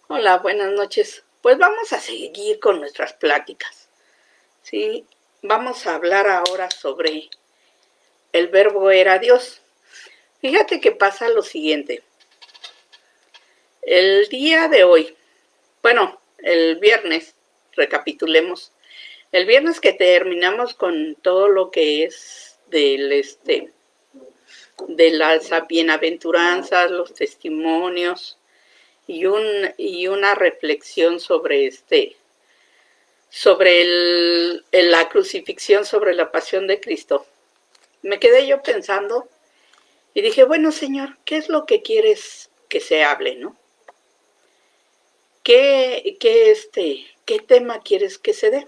Hola, buenas noches. Pues vamos a seguir con nuestras pláticas. Sí, vamos a hablar ahora sobre el verbo era Dios. Fíjate que pasa lo siguiente. El día de hoy, bueno, el viernes, recapitulemos. El viernes que terminamos con todo lo que es de las bienaventuranzas, los testimonios y una reflexión sobre la crucifixión, sobre la pasión de Cristo, me quedé yo pensando y dije, bueno, Señor, ¿qué es lo que quieres que se hable, no? ¿Qué tema quieres que se dé?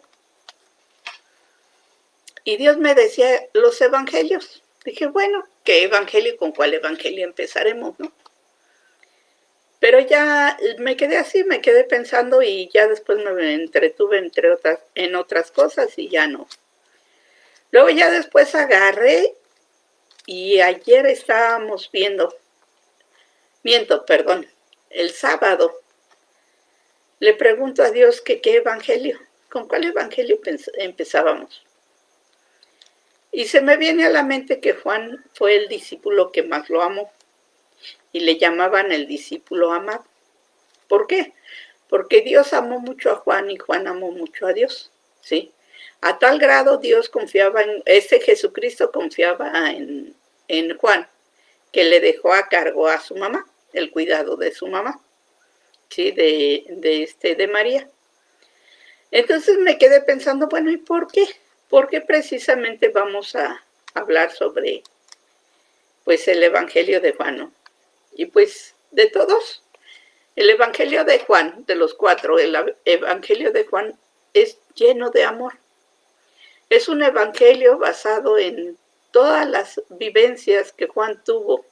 Y Dios me decía, los evangelios. Dije, bueno, ¿qué evangelio? ¿Con cuál evangelio empezaremos, no? Pero ya me quedé así, me quedé pensando y ya después me entretuve en otras cosas y ya no. Luego ya después agarré y ayer estábamos perdón, el sábado, le pregunto a Dios que qué evangelio, con cuál evangelio empezábamos. Y se me viene a la mente que Juan fue el discípulo que más lo amó y le llamaban el discípulo amado. ¿Por qué? Porque Dios amó mucho a Juan y Juan amó mucho a Dios, ¿sí? A tal grado Dios confiaba Jesucristo confiaba en Juan, que le dejó a cargo a su mamá, el cuidado de su mamá, ¿sí? De María. Entonces me quedé pensando, bueno, ¿y por qué? ¿Por qué precisamente vamos a hablar sobre, pues, el Evangelio de Juan, ¿no? Y pues, de todos, el Evangelio de Juan, de los cuatro, el Evangelio de Juan es lleno de amor. Es un evangelio basado en todas las vivencias que Juan tuvo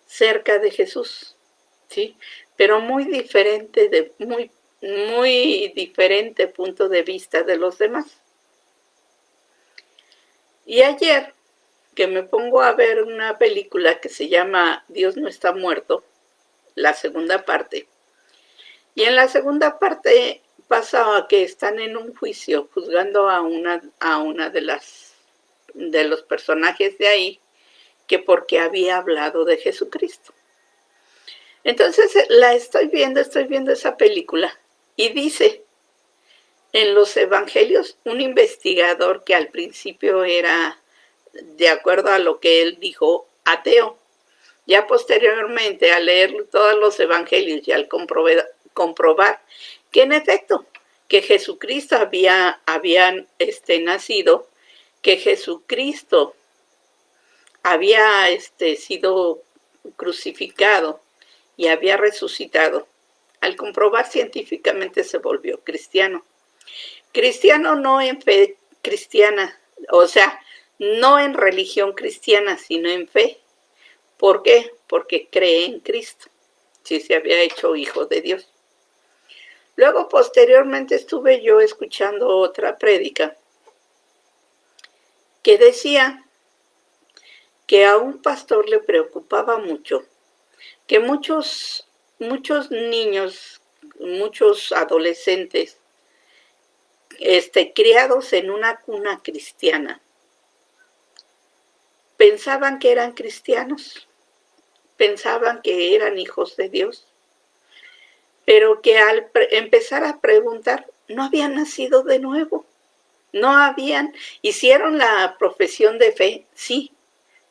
cerca de Jesús, ¿sí? Pero muy diferente punto de vista de los demás. Y ayer que me pongo a ver una película que se llama Dios no está muerto, la segunda parte. Y en la segunda parte pasa que están en un juicio juzgando a una de los personajes de ahí, que porque había hablado de Jesucristo. Entonces estoy viendo esa película y dice, en los evangelios, un investigador que al principio era, de acuerdo a lo que él dijo, ateo, ya posteriormente al leer todos los evangelios y al comprobar que en efecto, que Jesucristo había nacido, que Jesucristo había sido crucificado y había resucitado, al comprobar científicamente se volvió cristiano. Cristiano no en fe cristiana, o sea, no en religión cristiana, sino en fe. ¿Por qué? Porque cree en Cristo, si se había hecho hijo de Dios. Luego, posteriormente, estuve yo escuchando otra prédica que decía que a un pastor le preocupaba mucho que muchos niños, muchos adolescentes, criados en una cuna cristiana, pensaban que eran cristianos, pensaban que eran hijos de Dios, pero que al empezar a preguntar no habían nacido de nuevo, no habían, hicieron la profesión de fe, sí,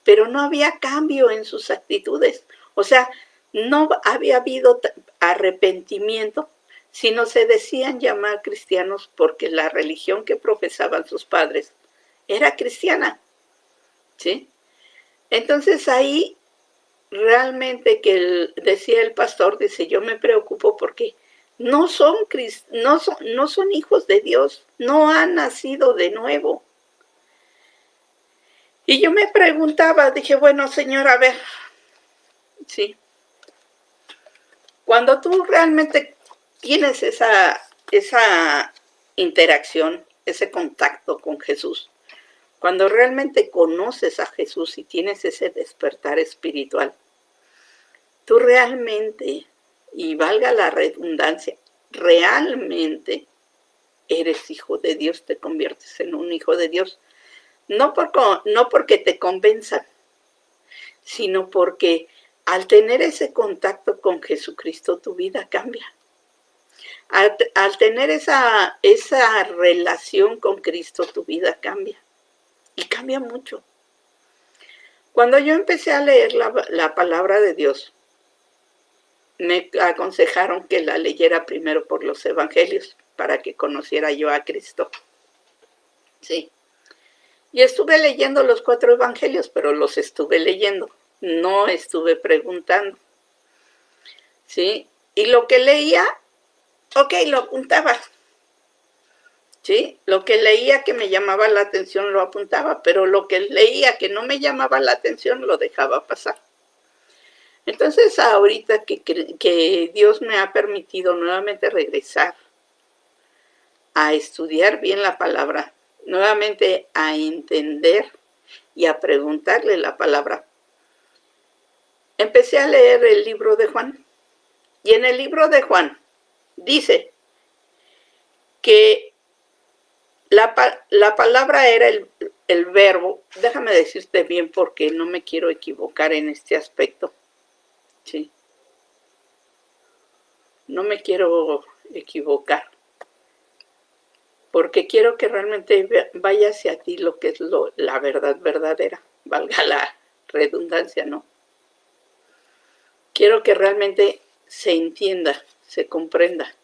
pero no había cambio en sus actitudes, o sea, no había habido arrepentimiento, sino se decían llamar cristianos porque la religión que profesaban sus padres era cristiana, ¿sí? Entonces ahí realmente decía el pastor, dice, yo me preocupo porque no son hijos de Dios, no han nacido de nuevo. Y yo me preguntaba, dije, bueno, Señor, a ver, sí, cuando tú realmente tienes esa interacción, ese contacto con Jesús, cuando realmente conoces a Jesús y tienes ese despertar espiritual, tú realmente y valga la redundancia, realmente eres hijo de Dios, te conviertes en un hijo de Dios. No porque te convenzan, sino porque al tener ese contacto con Jesucristo, tu vida cambia. Al tener esa relación con Cristo, tu vida cambia. Y cambia mucho. Cuando yo empecé a leer la palabra de Dios, me aconsejaron que la leyera primero por los evangelios, para que conociera yo a Cristo. Sí. Y estuve leyendo los 4 evangelios, pero los estuve leyendo. No estuve preguntando. ¿Sí? Y lo que leía, ok, lo apuntaba. ¿Sí? Lo que leía que me llamaba la atención lo apuntaba, pero lo que leía que no me llamaba la atención lo dejaba pasar. Entonces, ahorita que Dios me ha permitido nuevamente regresar a estudiar bien la palabra, nuevamente a entender y a preguntarle la palabra, empecé a leer el libro de Juan. Y en el libro de Juan dice que la palabra era el verbo. Déjame decirte bien porque no me quiero equivocar en este aspecto. Sí. No me quiero equivocar. Porque quiero que realmente vaya hacia ti lo que es la verdad verdadera. Valga la redundancia, ¿no? Quiero que realmente se entienda, se comprenda.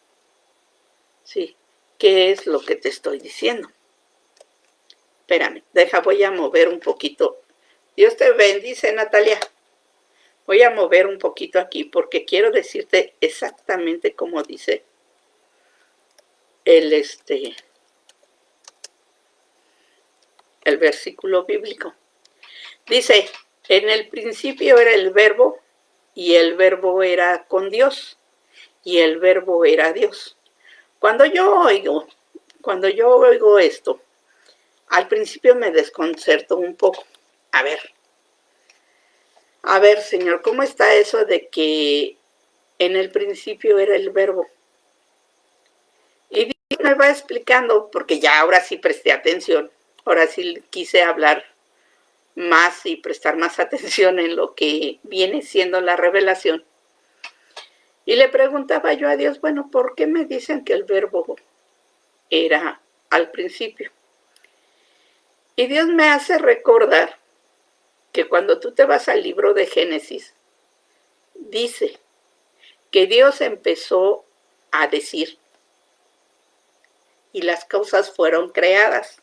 Sí. ¿Qué es lo que te estoy diciendo? Espérame, voy a mover un poquito. Dios te bendice, Natalia. Voy a mover un poquito aquí porque quiero decirte exactamente cómo dice el versículo bíblico. Dice, en el principio era el verbo y el verbo era con Dios y el verbo era Dios. Cuando yo oigo esto, al principio me desconcerto un poco. A ver, Señor, ¿cómo está eso de que en el principio era el verbo? Y Dios me va explicando, porque ya ahora sí presté atención, ahora sí quise hablar más y prestar más atención en lo que viene siendo la revelación. Y le preguntaba yo a Dios, bueno, ¿por qué me dicen que el verbo era al principio? Y Dios me hace recordar que cuando tú te vas al libro de Génesis, dice que Dios empezó a decir y las cosas fueron creadas.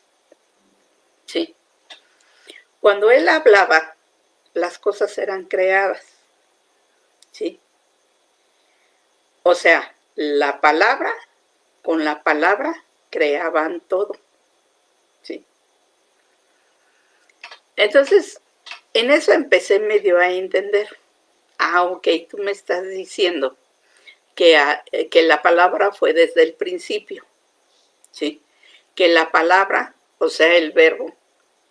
Sí. Cuando Él hablaba, las cosas eran creadas. Sí. O sea, la palabra, con la palabra creaban todo. Sí. Entonces, en eso empecé medio a entender. Ok, tú me estás diciendo que la palabra fue desde el principio. ¿Sí? Que la palabra, o sea, el verbo,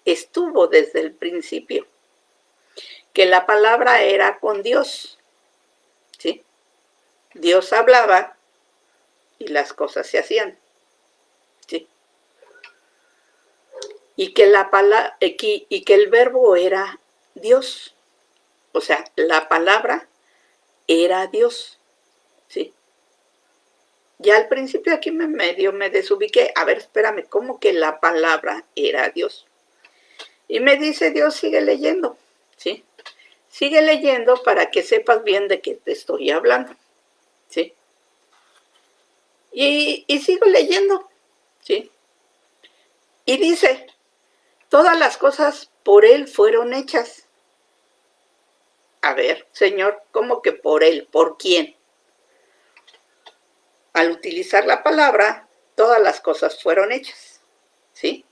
estuvo desde el principio. Que la palabra era con Dios. ¿Sí? Dios hablaba y las cosas se hacían. ¿Sí? Y que el verbo era Dios. O sea, la palabra era Dios. ¿Sí? Ya al principio aquí me desubiqué. A ver, espérame, ¿cómo que la palabra era Dios? Y me dice Dios, sigue leyendo. ¿Sí? Sigue leyendo para que sepas bien de qué te estoy hablando. ¿Sí? Y sigo leyendo. ¿Sí? Y dice, todas las cosas por Él fueron hechas. A ver, Señor, ¿cómo que por Él? ¿Por quién? Al utilizar la palabra, todas las cosas fueron hechas. ¿Sí?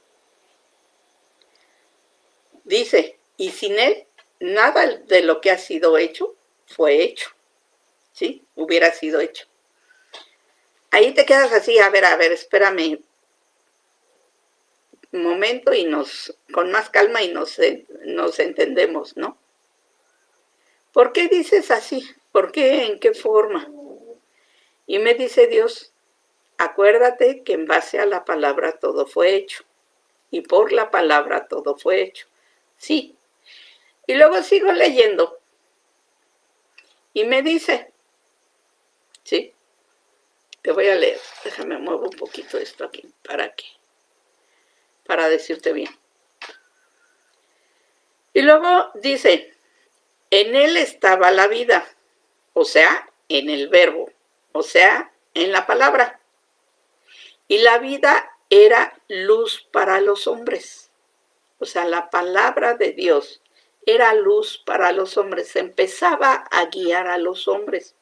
Dice, y sin Él, nada de lo que ha sido hecho fue hecho. ¿Sí? Hubiera sido hecho. Ahí te quedas así, a ver, espérame un momento y con más calma y nos entendemos, ¿no? ¿Por qué dices así? ¿Por qué? ¿En qué forma? Y me dice Dios, acuérdate que en base a la palabra todo fue hecho. Y por la palabra todo fue hecho. Sí. Y luego sigo leyendo. Y me dice, ¿sí? Te voy a leer. Déjame muevo un poquito esto aquí. ¿Para qué? Para decirte bien. Y luego dice, en él estaba la vida. O sea, en el verbo. O sea, en la palabra. Y la vida era luz para los hombres. O sea, la palabra de Dios era luz para los hombres. Empezaba a guiar a los hombres.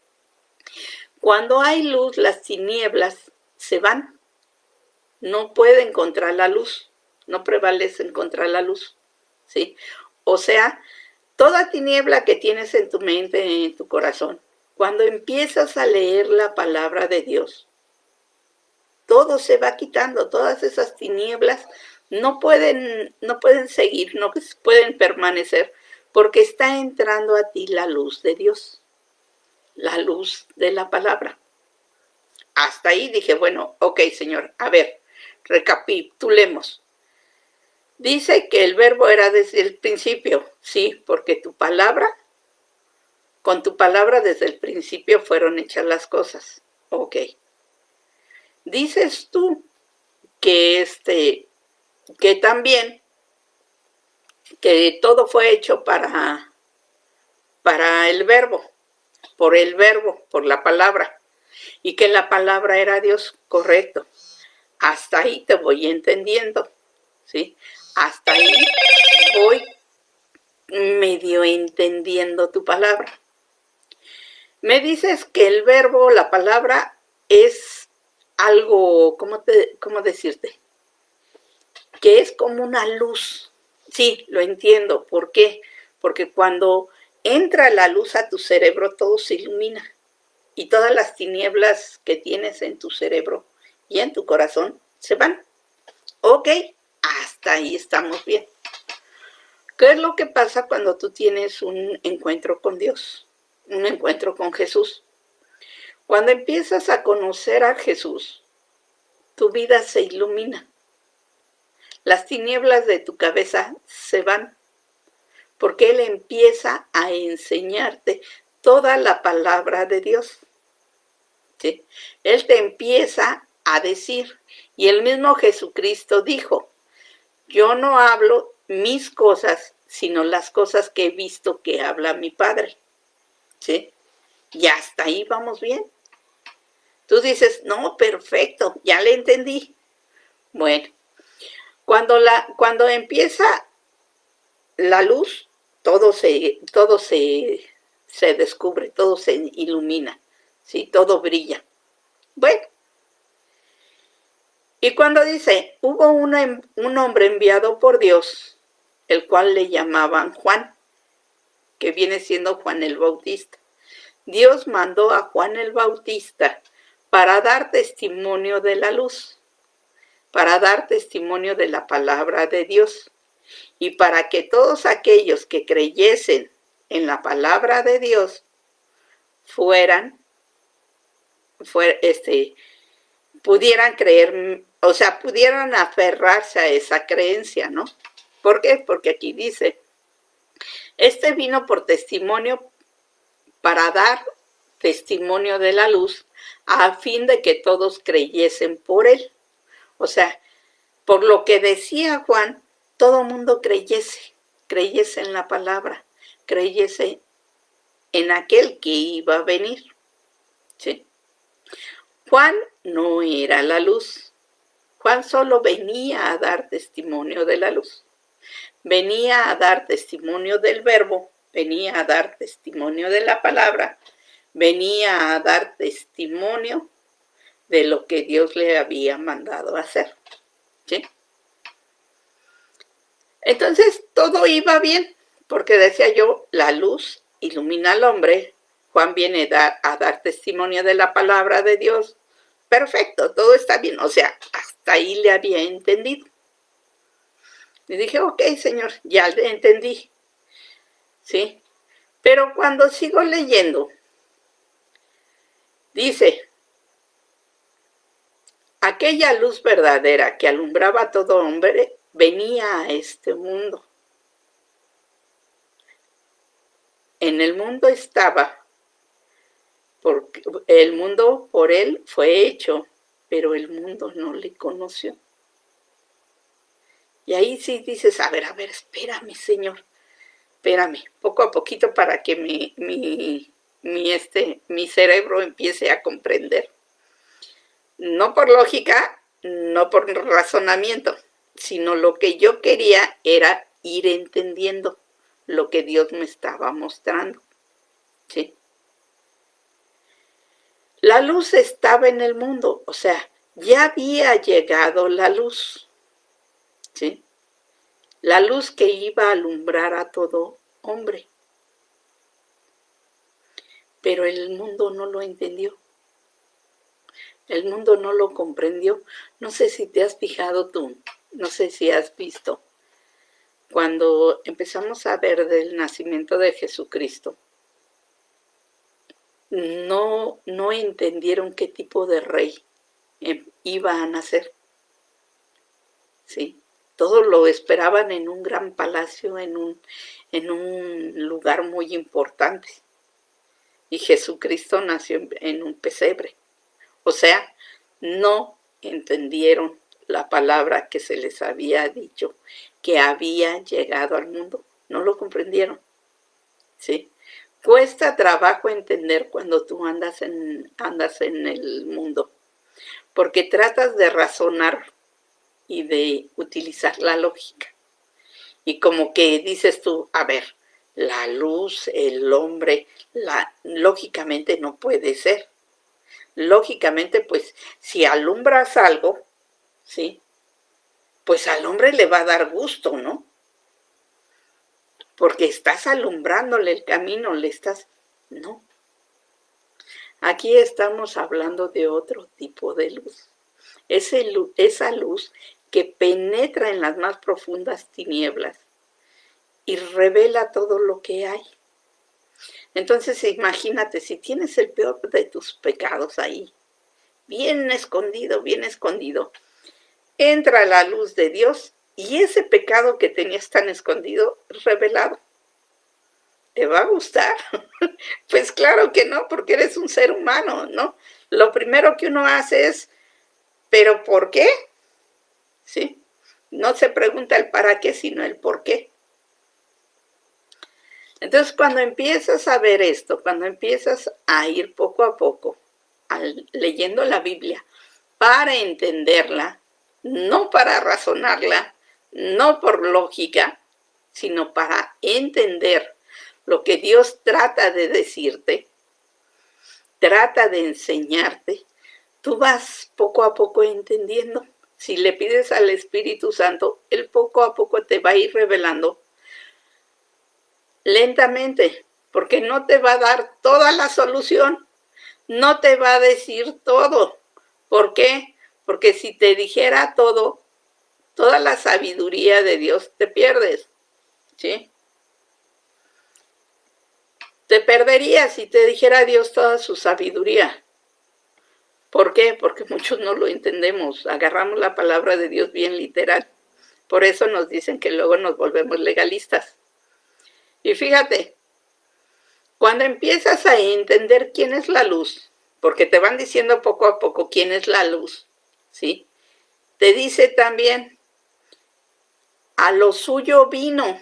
Cuando hay luz, las tinieblas se van. No pueden contra la luz. No prevalecen contra la luz. ¿Sí? O sea, toda tiniebla que tienes en tu mente, en tu corazón, cuando empiezas a leer la palabra de Dios, todo se va quitando, todas esas tinieblas no pueden seguir, no pueden permanecer, porque está entrando a ti la luz de Dios, la luz de la palabra. Hasta ahí dije, bueno, ok, Señor, a ver, recapitulemos. Dice que el verbo era desde el principio, sí, porque tu palabra, con tu palabra desde el principio fueron hechas las cosas. Ok. Dices tú que que también, que todo fue hecho para el verbo, por la palabra, y que la palabra era Dios, correcto. Hasta ahí te voy entendiendo, ¿sí? Hasta ahí voy medio entendiendo tu palabra. Me dices que el verbo, la palabra, es algo, ¿cómo decirte? Que es como una luz. Sí, lo entiendo. ¿Por qué? Porque cuando entra la luz a tu cerebro, todo se ilumina. Y todas las tinieblas que tienes en tu cerebro y en tu corazón se van. Ok, hasta ahí estamos bien. ¿Qué es lo que pasa cuando tú tienes un encuentro con Dios? Un encuentro con Jesús. Cuando empiezas a conocer a Jesús, tu vida se ilumina. Las tinieblas de tu cabeza se van, porque Él empieza a enseñarte toda la palabra de Dios. ¿Sí? Él te empieza a decir, y el mismo Jesucristo dijo, yo no hablo mis cosas, sino las cosas que he visto que habla mi Padre. ¿Sí? Y hasta ahí vamos bien. Tú dices, no, perfecto, ya le entendí. Bueno, cuando empieza la luz, todo se descubre, todo se ilumina, ¿sí? Todo brilla. Bueno, y cuando dice, hubo un hombre enviado por Dios, el cual le llamaban Juan, que viene siendo Juan el Bautista. Dios mandó a Juan el Bautista para dar testimonio de la luz, para dar testimonio de la palabra de Dios, y para que todos aquellos que creyesen en la palabra de Dios pudieran creer, o sea, pudieran aferrarse a esa creencia, ¿no? ¿Por qué? Porque aquí dice, vino por testimonio, para dar testimonio de la luz, a fin de que todos creyesen por él. O sea, por lo que decía Juan, todo mundo creyese en la palabra, creyese en aquel que iba a venir. ¿Sí? Juan no era la luz. Juan solo venía a dar testimonio de la luz. Venía a dar testimonio del verbo, venía a dar testimonio de la palabra, venía a dar testimonio de lo que Dios le había mandado hacer. ¿Sí? Entonces todo iba bien, porque decía yo, la luz ilumina al hombre, Juan viene a dar testimonio de la palabra de Dios. Perfecto, todo está bien, o sea, hasta ahí le había entendido. Y dije, ok, Señor, ya le entendí. ¿Sí? Pero cuando sigo leyendo, dice, aquella luz verdadera que alumbraba a todo hombre venía a este mundo. En el mundo estaba, porque el mundo por él fue hecho, pero el mundo no le conoció. Y ahí sí dices, a ver, espérame, Señor, espérame, poco a poquito para que mi cerebro empiece a comprender. No por lógica, no por razonamiento, sino lo que yo quería era ir entendiendo lo que Dios me estaba mostrando. ¿Sí? La luz estaba en el mundo, o sea, ya había llegado la luz. ¿Sí? La luz que iba a alumbrar a todo hombre. Pero el mundo no lo entendió. El mundo no lo comprendió. No sé si te has fijado tú, no sé si has visto, cuando empezamos a ver del nacimiento de Jesucristo, no entendieron qué tipo de rey iba a nacer. ¿Sí? Todos lo esperaban en un gran palacio, en un lugar muy importante. Y Jesucristo nació en un pesebre. O sea, no entendieron la palabra que se les había dicho, que había llegado al mundo. No lo comprendieron. ¿Sí? Cuesta trabajo entender cuando tú andas en el mundo, porque tratas de razonar y de utilizar la lógica. Y como que dices tú, a ver, la luz, el hombre, lógicamente no puede ser. Lógicamente, pues, si alumbras algo, ¿sí? Pues al hombre le va a dar gusto, ¿no? Porque estás alumbrándole el camino, No. Aquí estamos hablando de otro tipo de luz. Esa luz que penetra en las más profundas tinieblas y revela todo lo que hay. Entonces imagínate, si tienes el peor de tus pecados ahí, bien escondido, entra la luz de Dios y ese pecado que tenías tan escondido, revelado. ¿Te va a gustar? Pues claro que no, porque eres un ser humano, ¿no? Lo primero que uno hace es, ¿pero por qué? ¿Sí? No se pregunta el para qué, sino el por qué. Entonces, cuando empiezas a ver esto, cuando empiezas a ir poco a poco leyendo la Biblia para entenderla, no para razonarla, no por lógica, sino para entender lo que Dios trata de decirte, trata de enseñarte, tú vas poco a poco entendiendo. Si le pides al Espíritu Santo, Él poco a poco te va a ir revelando lentamente, porque no te va a dar toda la solución, no te va a decir todo. ¿Por qué? Porque si te dijera todo, toda la sabiduría de Dios te pierdes, ¿sí? Te perderías si te dijera Dios toda su sabiduría. ¿Por qué? Porque muchos no lo entendemos, agarramos la palabra de Dios bien literal. Por eso nos dicen que luego nos volvemos legalistas. Y fíjate, cuando empiezas a entender quién es la luz, porque te van diciendo poco a poco quién es la luz, ¿sí? Te dice también, a lo suyo vino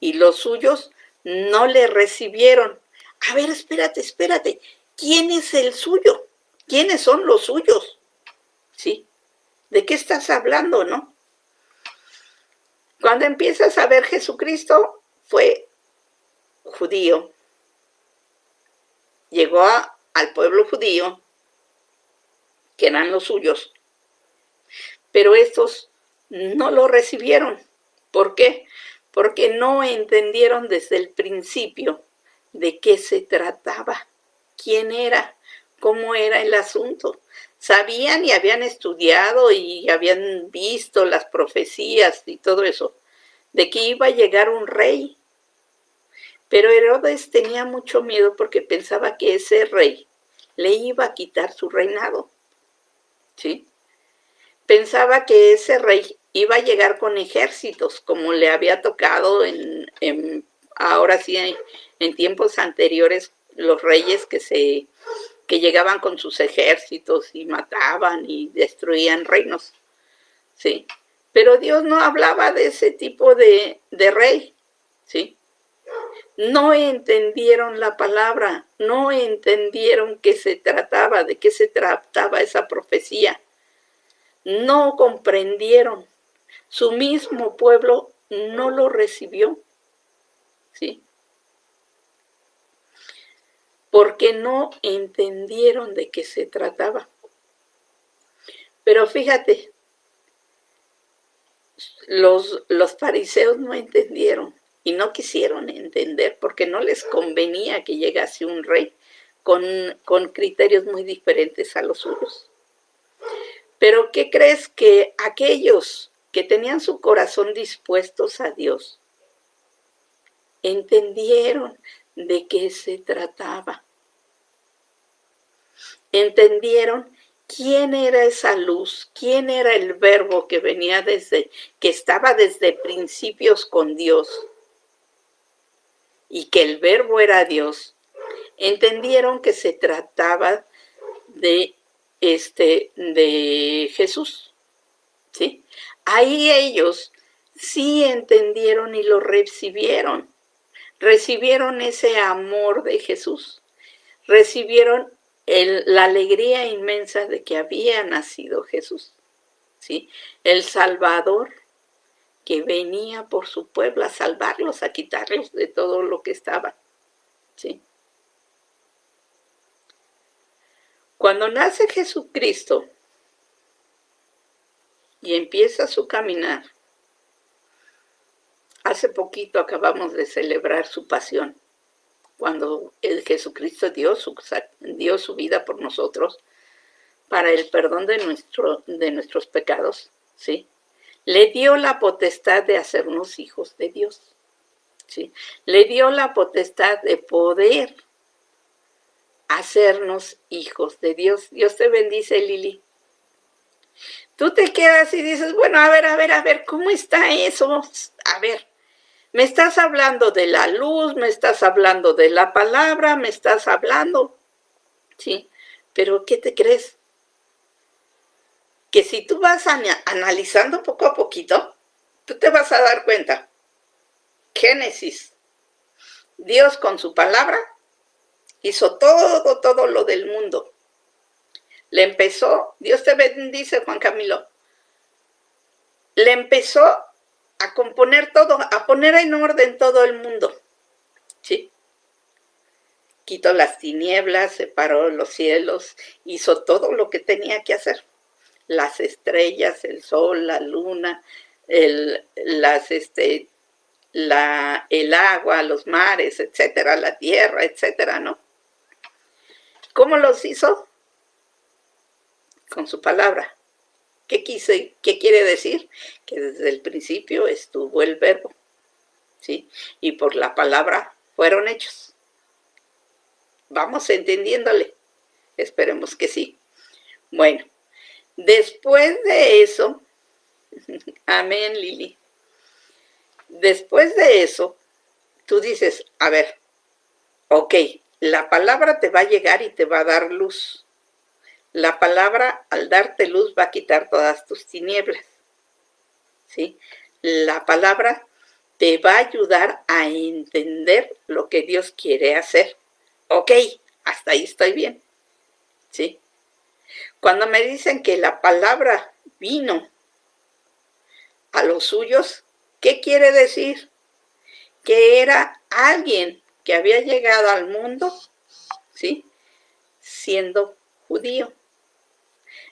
y los suyos no le recibieron. A ver, espérate, ¿quién es el suyo? ¿Quiénes son los suyos? ¿Sí? ¿De qué estás hablando, no? Cuando empiezas a ver Jesucristo, fue judío. Llegó al pueblo judío, que eran los suyos, pero estos no lo recibieron. ¿Por qué? Porque no entendieron desde el principio de qué se trataba, quién era, cómo era el asunto. Sabían y habían estudiado y habían visto las profecías y todo eso, de que iba a llegar un rey. Pero Herodes tenía mucho miedo porque pensaba que ese rey le iba a quitar su reinado. ¿sí? Pensaba que ese rey iba a llegar con ejércitos, como le había tocado ahora sí, en tiempos anteriores, los reyes que llegaban con sus ejércitos y mataban y destruían reinos, ¿sí? Pero Dios no hablaba de ese tipo de rey, ¿sí? No entendieron la palabra, no entendieron qué se trataba, de qué se trataba esa profecía. No comprendieron. Su mismo pueblo no lo recibió, ¿sí? Porque no entendieron de qué se trataba. Pero fíjate, los fariseos no entendieron y no quisieron entender porque no les convenía que llegase un rey con criterios muy diferentes a los suyos. Pero ¿qué crees? Que aquellos que tenían su corazón dispuestos a Dios entendieron de qué se trataba. Entendieron quién era esa luz, quién era el verbo que venía que estaba desde principios con Dios y que el verbo era Dios. Entendieron que se trataba de Jesús, ¿sí? Ahí ellos sí entendieron y lo recibieron. Recibieron ese amor de Jesús. Recibieron la alegría inmensa de que había nacido Jesús, ¿sí? El Salvador que venía por su pueblo a salvarlos, a quitarlos de todo lo que estaba, ¿sí? Cuando nace Jesucristo y empieza su caminar, hace poquito acabamos de celebrar su pasión, cuando el Jesucristo dio su vida por nosotros para el perdón de nuestros pecados, ¿sí? Le dio la potestad de hacernos hijos de Dios, ¿sí? Le dio la potestad de poder hacernos hijos de Dios. Dios te bendice, Lili. Tú te quedas y dices, bueno, a ver, ¿cómo está eso? A ver, me estás hablando de la luz, me estás hablando de la palabra, me estás hablando, ¿sí? Pero ¿qué te crees? Que si tú vas analizando poco a poquito, tú te vas a dar cuenta. Génesis, Dios con su palabra hizo todo lo del mundo. Le empezó, Dios te bendice, Juan Camilo, le empezó a componer todo, a poner en orden todo el mundo, ¿sí? Quitó las tinieblas, separó los cielos, hizo todo lo que tenía que hacer. Las estrellas, el sol, la luna, el agua, los mares, etcétera, la tierra, etcétera, ¿no? ¿Cómo los hizo? Con su palabra. ¿Qué quiere decir? Que desde el principio estuvo el verbo, ¿sí? Y por la palabra fueron hechos. Vamos entendiéndole. Esperemos que sí. Bueno, después de eso, amén, Lili. Después de eso, tú dices, a ver, ok, la palabra te va a llegar y te va a dar luz. La palabra, al darte luz, va a quitar todas tus tinieblas, ¿sí? La palabra te va a ayudar a entender lo que Dios quiere hacer. Ok, hasta ahí estoy bien, ¿sí? Cuando me dicen que la palabra vino a los suyos, ¿qué quiere decir? Que era alguien que había llegado al mundo, ¿sí? Siendo judío.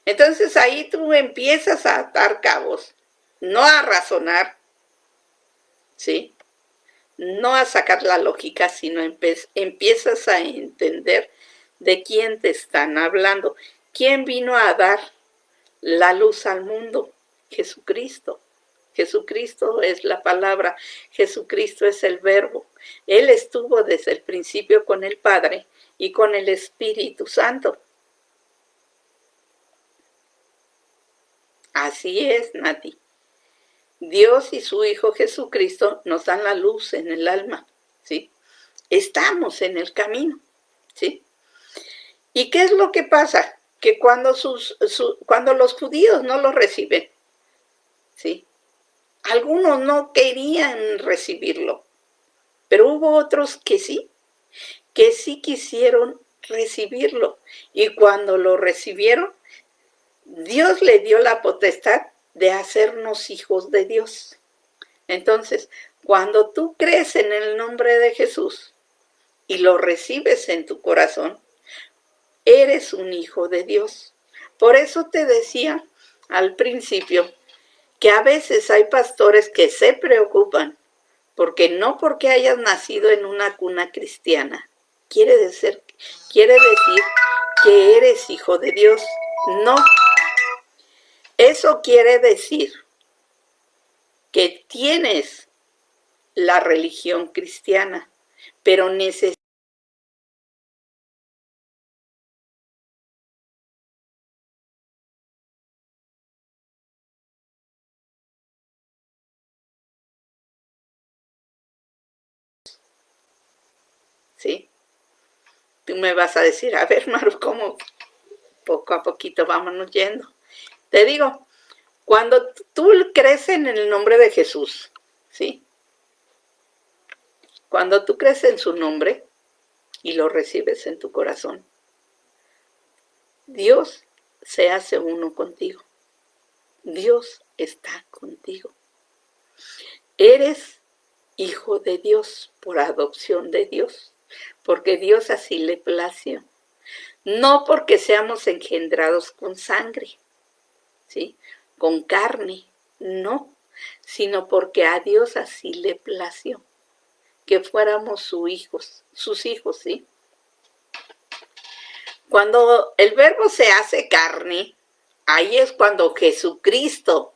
Entonces ahí tú empiezas a atar cabos, no a razonar, ¿sí? No a sacar la lógica, sino empiezas a entender de quién te están hablando. ¿Quién vino a dar la luz al mundo? Jesucristo. Jesucristo es la palabra, Jesucristo es el verbo. Él estuvo desde el principio con el Padre y con el Espíritu Santo. Así es, Nati. Dios y su Hijo Jesucristo nos dan la luz en el alma, ¿sí? Estamos en el camino, ¿sí? ¿Y qué es lo que pasa? Que cuando los judíos no lo reciben, ¿sí? Algunos no querían recibirlo, pero hubo otros que sí quisieron recibirlo. Y cuando lo recibieron, Dios le dio la potestad de hacernos hijos de Dios. Entonces, cuando tú crees en el nombre de Jesús y lo recibes en tu corazón, eres un hijo de Dios. Por eso te decía al principio que a veces hay pastores que se preocupan porque hayas nacido en una cuna cristiana, quiere decir que eres hijo de Dios. No, eso quiere decir que tienes la religión cristiana, pero necesitas. ¿Sí? Tú me vas a decir, a ver, Maru, ¿cómo poco a poquito vámonos yendo? Te digo, cuando tú crees en el nombre de Jesús, ¿sí? Cuando tú crees en su nombre y lo recibes en tu corazón, Dios se hace uno contigo. Dios está contigo. Eres hijo de Dios por adopción de Dios, porque Dios así le plació. No porque seamos engendrados con sangre, ¿sí? Con carne, no, sino porque a Dios así le plació que fuéramos sus hijos, ¿sí? Cuando el verbo se hace carne, ahí es cuando Jesucristo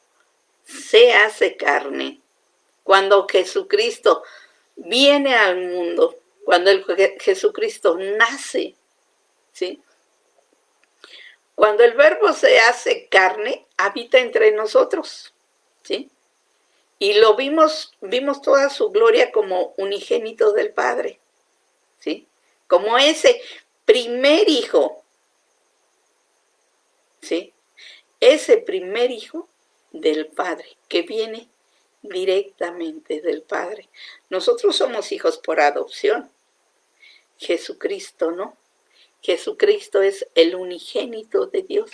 se hace carne, cuando Jesucristo viene al mundo, cuando Jesucristo nace, ¿sí? Cuando el verbo se hace carne, habita entre nosotros, ¿sí? Y lo vimos toda su gloria como unigénito del Padre, ¿sí? Como ese primer hijo, ¿sí? Ese primer hijo del Padre, que viene directamente del Padre. Nosotros somos hijos por adopción. Jesucristo no. Jesucristo es el unigénito de Dios.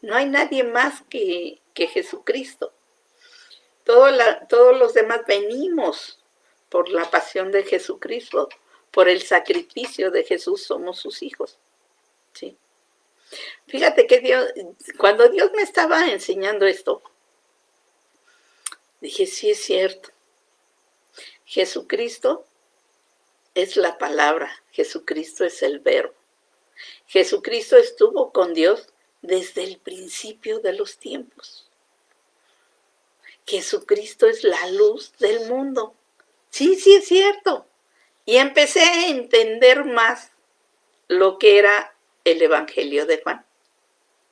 No hay nadie más que Jesucristo. Todos los demás venimos por la pasión de Jesucristo, por el sacrificio de Jesús, somos sus hijos. ¿Sí? Fíjate que cuando Dios me estaba enseñando esto, dije, sí es cierto. Jesucristo es la palabra, Jesucristo es el verbo. Jesucristo estuvo con Dios desde el principio de los tiempos. Jesucristo es la luz del mundo. Sí, sí es cierto. Y empecé a entender más lo que era el Evangelio de Juan.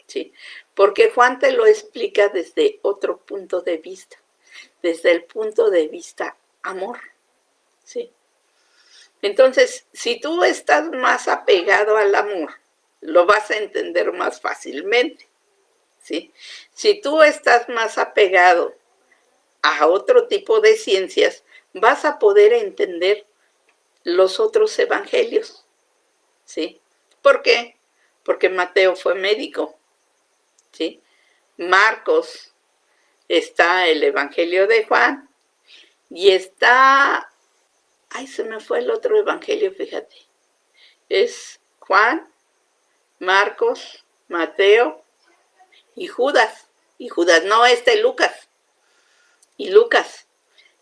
¿Sí? Porque Juan te lo explica desde otro punto de vista, desde el punto de vista amor. ¿Sí? Entonces, si tú estás más apegado al amor, lo vas a entender más fácilmente. ¿Sí? Si tú estás más apegado a otro tipo de ciencias, vas a poder entender los otros evangelios. ¿Sí? ¿Por qué? Porque Mateo fue médico. ¿Sí? Marcos, está el Evangelio de Juan y está, ay, se me fue el otro evangelio, fíjate. Es Juan, Marcos, Mateo y Judas. Y Judas, no, Lucas. Y Lucas.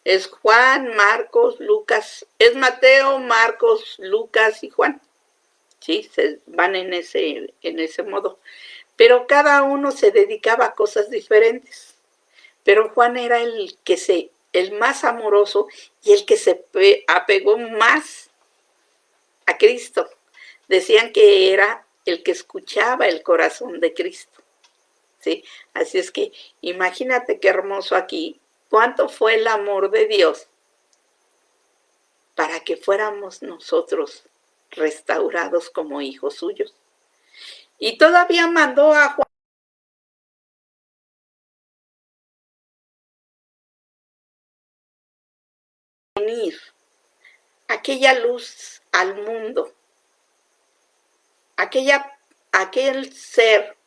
Es Juan, Marcos, Lucas. Es Mateo, Marcos, Lucas y Juan. Sí, se van en ese modo. Pero cada uno se dedicaba a cosas diferentes. Pero Juan era el más amoroso y el que se apegó más a Cristo. Decían que era el que escuchaba el corazón de Cristo. ¿sí? Así es que imagínate qué hermoso aquí, cuánto fue el amor de Dios para que fuéramos nosotros restaurados como hijos suyos. Y todavía mandó a Juan venir aquella luz al mundo, aquel ser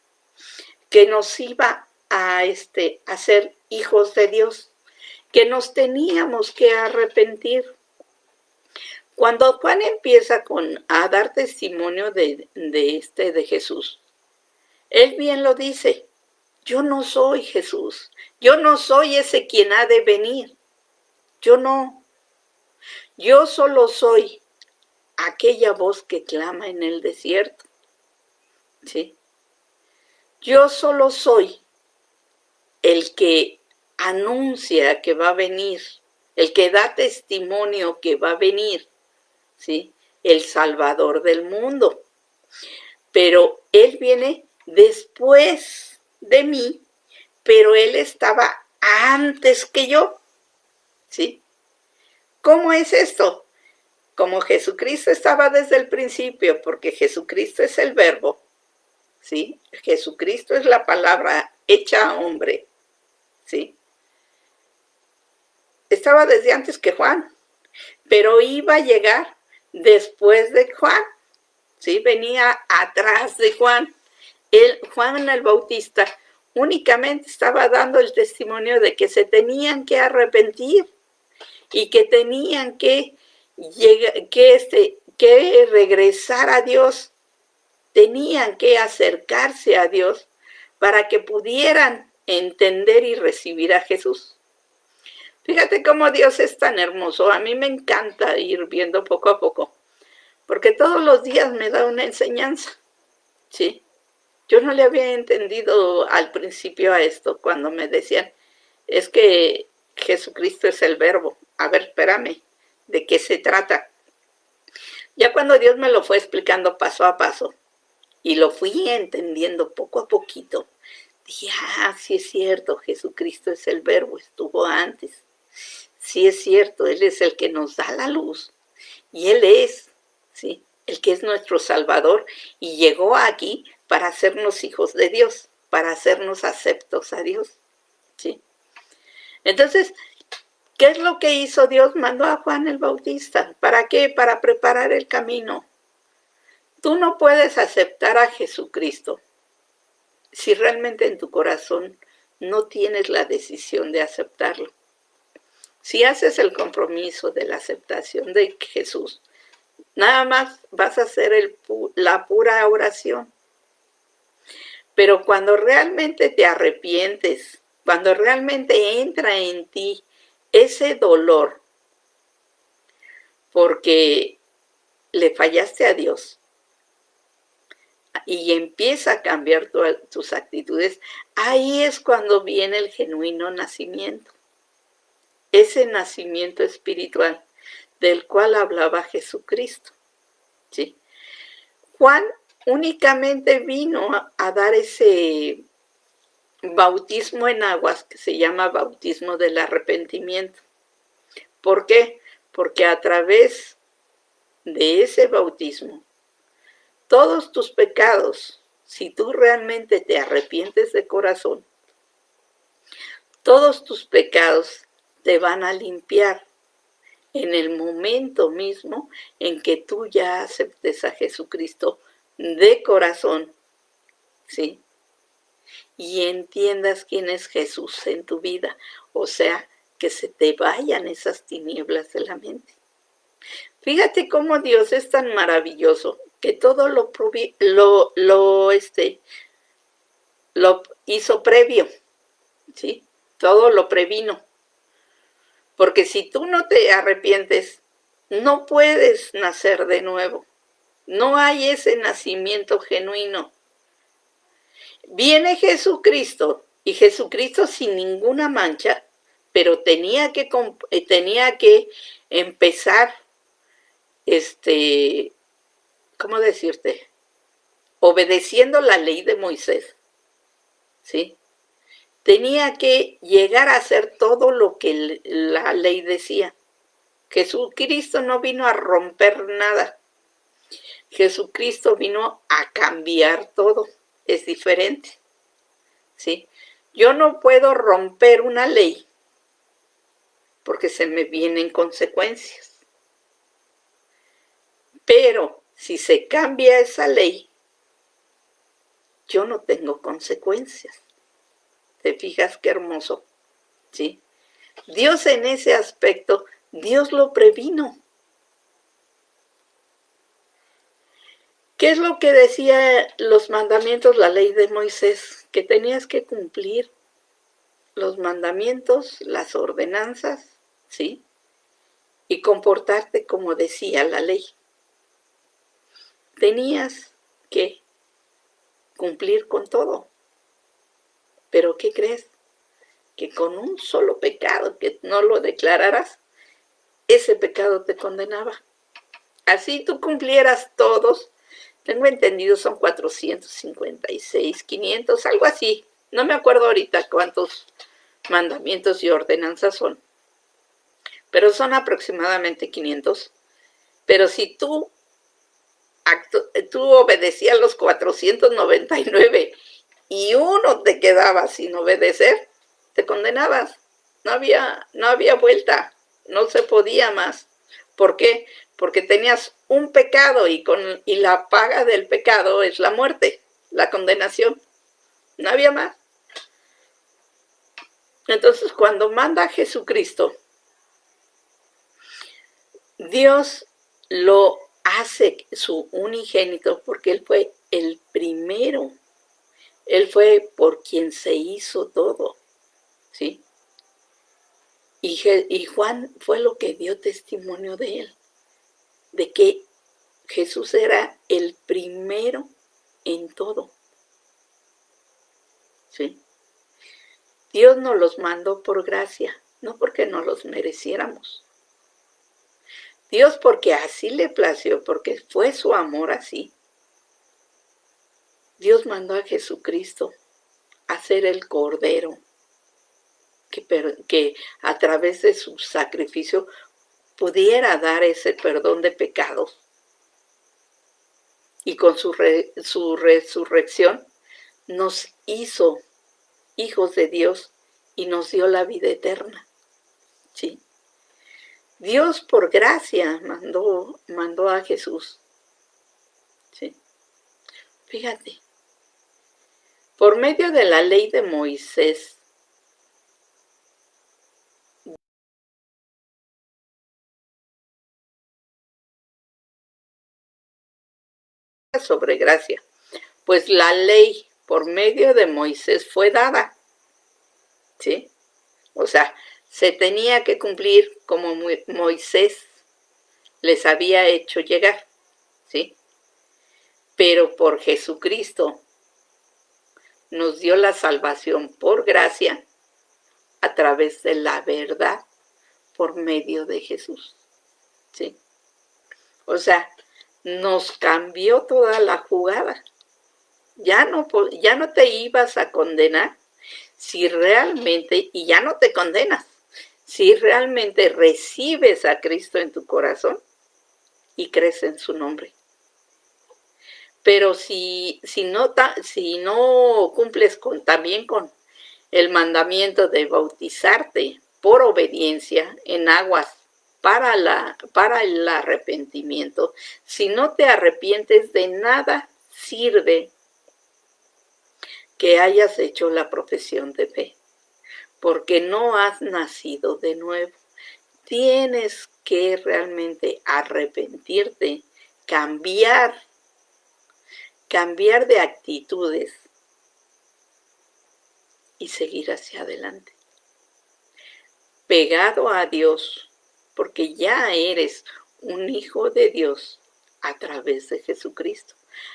que nos iba a ser hijos de Dios, que nos teníamos que arrepentir. Cuando Juan empieza a dar testimonio de Jesús, él bien lo dice, yo no soy Jesús, yo no soy ese quien ha de venir, yo no, yo solo soy aquella voz que clama en el desierto, ¿sí? Yo solo soy el que anuncia que va a venir, el que da testimonio que va a venir, ¿sí? El Salvador del mundo. Pero Él viene después de mí, pero Él estaba antes que yo, ¿sí? ¿Cómo es esto? Como Jesucristo estaba desde el principio, porque Jesucristo es el verbo, ¿sí? Jesucristo es la palabra hecha hombre, ¿sí? Estaba desde antes que Juan, pero iba a llegar después de Juan, ¿sí? Venía atrás de Juan. Juan el Bautista únicamente estaba dando el testimonio de que se tenían que arrepentir y que tenían que regresar a Dios, tenían que acercarse a Dios para que pudieran entender y recibir a Jesús. Fíjate cómo Dios es tan hermoso. A mí me encanta ir viendo poco a poco, porque todos los días me da una enseñanza, ¿sí? Yo no le había entendido al principio a esto cuando me decían, es que Jesucristo es el verbo. A ver, espérame, ¿de qué se trata? Ya cuando Dios me lo fue explicando paso a paso y lo fui entendiendo poco a poquito, dije, sí es cierto, Jesucristo es el verbo, estuvo antes. Sí es cierto, Él es el que nos da la luz y Él es, ¿sí? El que es nuestro Salvador y llegó aquí para hacernos hijos de Dios, para hacernos aceptos a Dios, ¿sí? Entonces, ¿qué es lo que hizo Dios? Mandó a Juan el Bautista. ¿Para qué? Para preparar el camino. Tú no puedes aceptar a Jesucristo si realmente en tu corazón no tienes la decisión de aceptarlo. Si haces el compromiso de la aceptación de Jesús, nada más vas a hacer la pura oración. Pero cuando realmente te arrepientes, cuando realmente entra en ti ese dolor porque le fallaste a Dios y empieza a cambiar tus actitudes, ahí es cuando viene el genuino nacimiento. Ese nacimiento espiritual del cual hablaba Jesucristo, ¿sí? Juan únicamente vino a dar ese bautismo en aguas que se llama bautismo del arrepentimiento. ¿Por qué? Porque a través de ese bautismo, todos tus pecados, si tú realmente te arrepientes de corazón, todos tus pecados te van a limpiar en el momento mismo en que tú ya aceptes a Jesucristo de corazón, ¿sí? Y entiendas quién es Jesús en tu vida, o sea, que se te vayan esas tinieblas de la mente. Fíjate cómo Dios es tan maravilloso que todo lo hizo previo, ¿sí? Todo lo previno. Porque si tú no te arrepientes, no puedes nacer de nuevo. No hay ese nacimiento genuino. Viene Jesucristo, y Jesucristo sin ninguna mancha, pero tenía que empezar, ¿cómo decirte? Obedeciendo la ley de Moisés, ¿sí? Tenía que llegar a hacer todo lo que la ley decía. Jesucristo no vino a romper nada. Jesucristo vino a cambiar todo. Es diferente, ¿sí? Yo no puedo romper una ley porque se me vienen consecuencias. Pero si se cambia esa ley, yo no tengo consecuencias. ¿Te fijas qué hermoso? ¿Sí? Dios en ese aspecto, Dios lo previno. ¿Qué es lo que decía los mandamientos, la ley de Moisés? Que tenías que cumplir los mandamientos, las ordenanzas, ¿sí? Y comportarte como decía la ley. Tenías que cumplir con todo. Pero ¿qué crees? Que con un solo pecado que no lo declararas, ese pecado te condenaba. Así tú cumplieras todos, tengo entendido son 456, 500, algo así. No me acuerdo ahorita cuántos mandamientos y ordenanzas son, pero son aproximadamente 500. Pero si tú obedecías los 499 y uno te quedaba sin obedecer, te condenabas. No había vuelta, no se podía más. ¿Por qué? Porque tenías un pecado y la paga del pecado es la muerte, la condenación. No había más. Entonces, cuando manda a Jesucristo, Dios lo hace su unigénito porque Él fue el primero. Él fue por quien se hizo todo, ¿sí? Y Juan fue lo que dio testimonio de Él, de que Jesús era el primero en todo, ¿sí? Dios nos los mandó por gracia, no porque nos los mereciéramos. Dios porque así le plació, porque fue su amor así. Dios mandó a Jesucristo a ser el Cordero, que a través de su sacrificio pudiera dar ese perdón de pecados. Y con su resurrección nos hizo hijos de Dios y nos dio la vida eterna, ¿sí? Dios por gracia mandó a Jesús, ¿sí? Fíjate, por medio de la ley de Moisés, sobre gracia, pues la ley por medio de Moisés fue dada, ¿sí? O sea, se tenía que cumplir como Moisés les había hecho llegar, ¿sí? Pero por Jesucristo nos dio la salvación por gracia a través de la verdad por medio de Jesús, ¿sí? O sea, nos cambió toda la jugada. Ya no te ibas a condenar si realmente, y ya no te condenas, si realmente recibes a Cristo en tu corazón y crees en su nombre. Pero si no cumples también con el mandamiento de bautizarte por obediencia en aguas para el arrepentimiento, si no te arrepientes de nada, sirve que hayas hecho la profesión de fe, porque no has nacido de nuevo. Tienes que realmente arrepentirte, cambiar de actitudes y seguir hacia adelante. Pegado a Dios, porque ya eres un hijo de Dios a través de Jesucristo.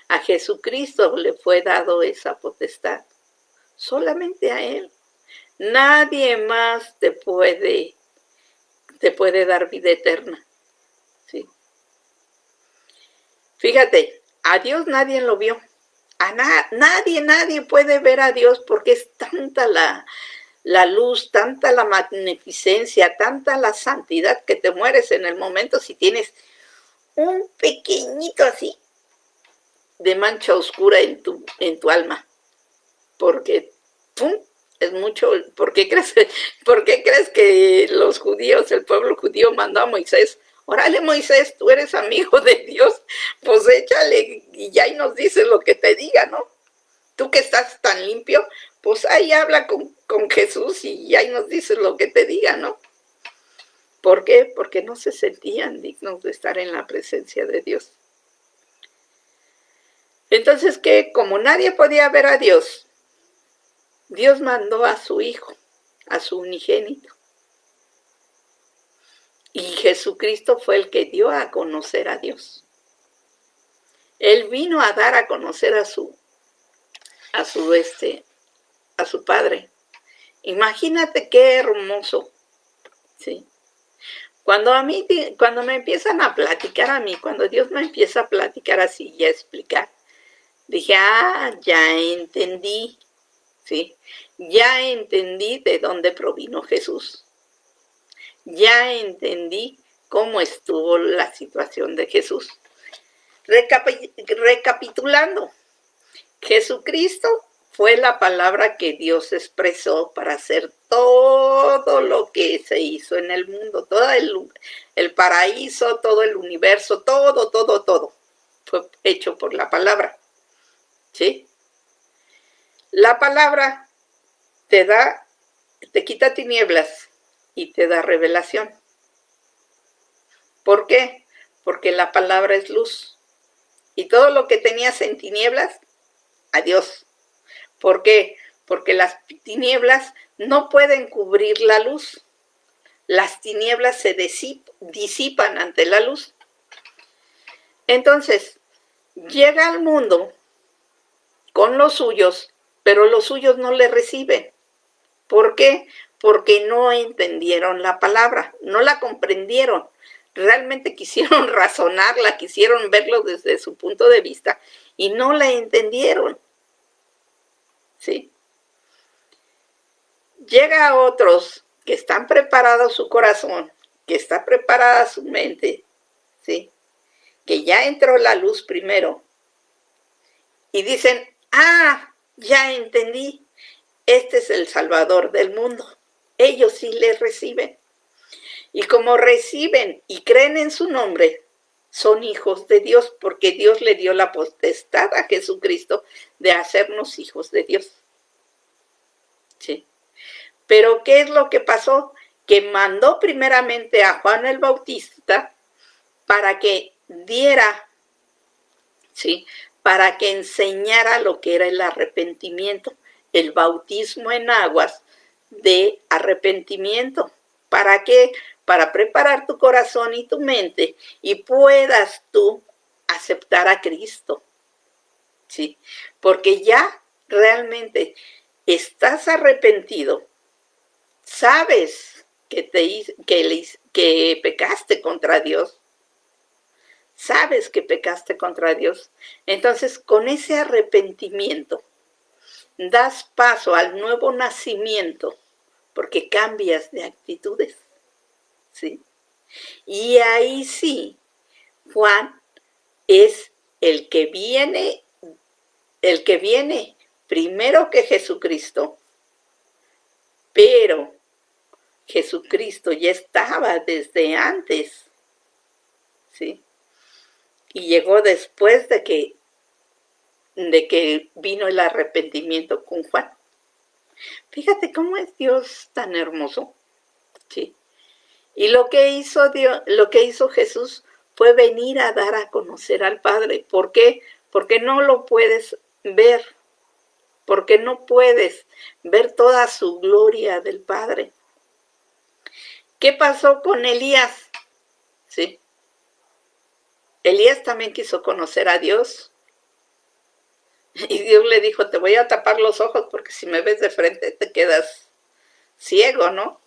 A Jesucristo le fue dado esa potestad, solamente a Él. Nadie más te puede dar vida eterna, ¿sí? Fíjate, a Dios nadie lo vio, Nadie puede ver a Dios porque es tanta la luz, tanta la magnificencia, tanta la santidad que te mueres en el momento si tienes un pequeñito así de mancha oscura en tu alma. Porque, ¡pum!, es mucho. ¿Por qué crees que los judíos, el pueblo judío mandó a Moisés? Órale, Moisés, tú eres amigo de Dios, pues échale y ya y nos dices lo que te diga, ¿no? Tú que estás tan limpio, pues ahí habla con Jesús y ahí nos dices lo que te diga, ¿no? ¿Por qué? Porque no se sentían dignos de estar en la presencia de Dios. Entonces, ¿qué? Como nadie podía ver a Dios, Dios mandó a su Hijo, a su unigénito. Y Jesucristo fue el que dio a conocer a Dios. Él vino a dar a conocer a su Padre. Imagínate qué hermoso, ¿sí? Cuando me empiezan a platicar a mí, cuando Dios me empieza a platicar así y a explicar, dije, ya entendí, ¿sí? Ya entendí de dónde provino Jesús. Ya entendí cómo estuvo la situación de Jesús. Recapitulando, Jesucristo fue la palabra que Dios expresó para hacer todo lo que se hizo en el mundo, todo el paraíso, todo el universo, todo fue hecho por la palabra, ¿sí? La palabra te quita tinieblas y te da revelación. ¿Por qué? Porque la palabra es luz. Y todo lo que tenías en tinieblas, adiós. ¿Por qué? Porque las tinieblas no pueden cubrir la luz. Las tinieblas se disipan ante la luz. Entonces, llega al mundo con los suyos, pero los suyos no le reciben. ¿Por qué? Porque no entendieron la palabra, no la comprendieron. Realmente quisieron razonarla, quisieron verlo desde su punto de vista y no la entendieron. ¿Sí? Llega a otros que están preparados su corazón, que está preparada su mente, ¿sí? Que ya entró la luz primero y dicen, ya entendí, este es el Salvador del mundo. Ellos sí le reciben. Y como reciben y creen en su nombre, son hijos de Dios, porque Dios le dio la potestad a Jesucristo de hacernos hijos de Dios. ¿Sí? Pero ¿qué es lo que pasó? Que mandó primeramente a Juan el Bautista para que diera, ¿sí?, para que enseñara lo que era el arrepentimiento, el bautismo en aguas de arrepentimiento. ¿Para qué? Para preparar tu corazón y tu mente y puedas tú aceptar a Cristo, ¿sí? Porque ya realmente estás arrepentido, sabes que pecaste contra Dios, sabes que pecaste contra Dios. Entonces, con ese arrepentimiento, das paso al nuevo nacimiento, porque cambias de actitudes, ¿sí? Y ahí sí, Juan es el que viene primero que Jesucristo, pero Jesucristo ya estaba desde antes, ¿sí? Y llegó después de que vino el arrepentimiento con Juan. Fíjate cómo es Dios tan hermoso, ¿sí? Y lo que hizo Jesús fue venir a dar a conocer al Padre. ¿Por qué? Porque no lo puedes ver, porque no puedes ver toda su gloria del Padre. ¿Qué pasó con Elías? ¿Sí? Elías también quiso conocer a Dios. Y Dios le dijo, te voy a tapar los ojos porque si me ves de frente te quedas ciego, ¿no?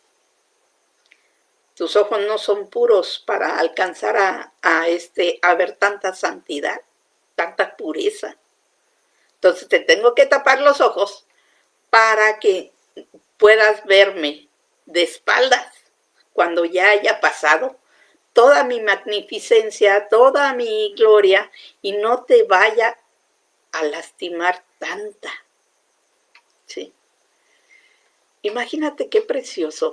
Tus ojos no son puros para alcanzar a ver tanta santidad, tanta pureza. Entonces te tengo que tapar los ojos para que puedas verme de espaldas cuando ya haya pasado toda mi magnificencia, toda mi gloria, y no te vaya a lastimar tanta. ¿Sí? Imagínate qué precioso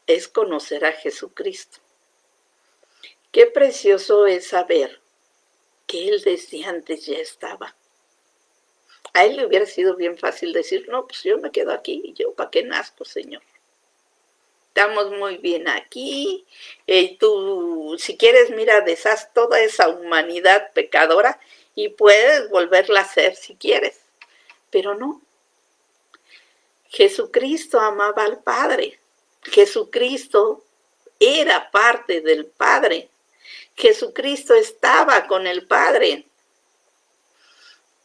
es conocer a Jesucristo. Qué precioso es saber que Él desde antes ya estaba. A Él le hubiera sido bien fácil decir, no, pues yo me quedo aquí, y yo, ¿para qué nazco, Señor? Estamos muy bien aquí, tú, si quieres, mira, deshaz toda esa humanidad pecadora y puedes volverla a hacer si quieres, pero no. Jesucristo amaba al Padre, Jesucristo era parte del Padre, Jesucristo estaba con el Padre.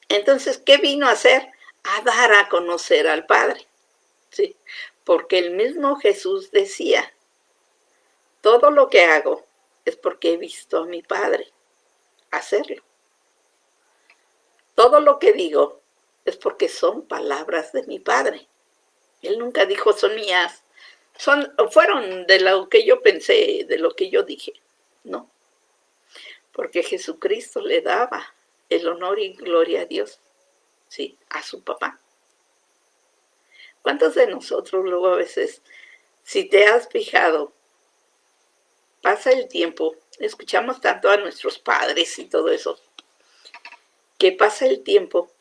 Entonces, ¿qué vino a hacer? A dar a conocer al Padre, ¿sí? Porque el mismo Jesús decía, todo lo que hago es porque he visto a mi Padre hacerlo. Todo lo que digo es porque son palabras de mi Padre. Él nunca dijo son mías, fueron de lo que yo pensé, de lo que yo dije. No, porque Jesucristo le daba el honor y gloria a Dios, sí, a su papá. ¿Cuántos de nosotros luego a veces, si te has fijado, pasa el tiempo, escuchamos tanto a nuestros padres y todo eso, que pasa el tiempo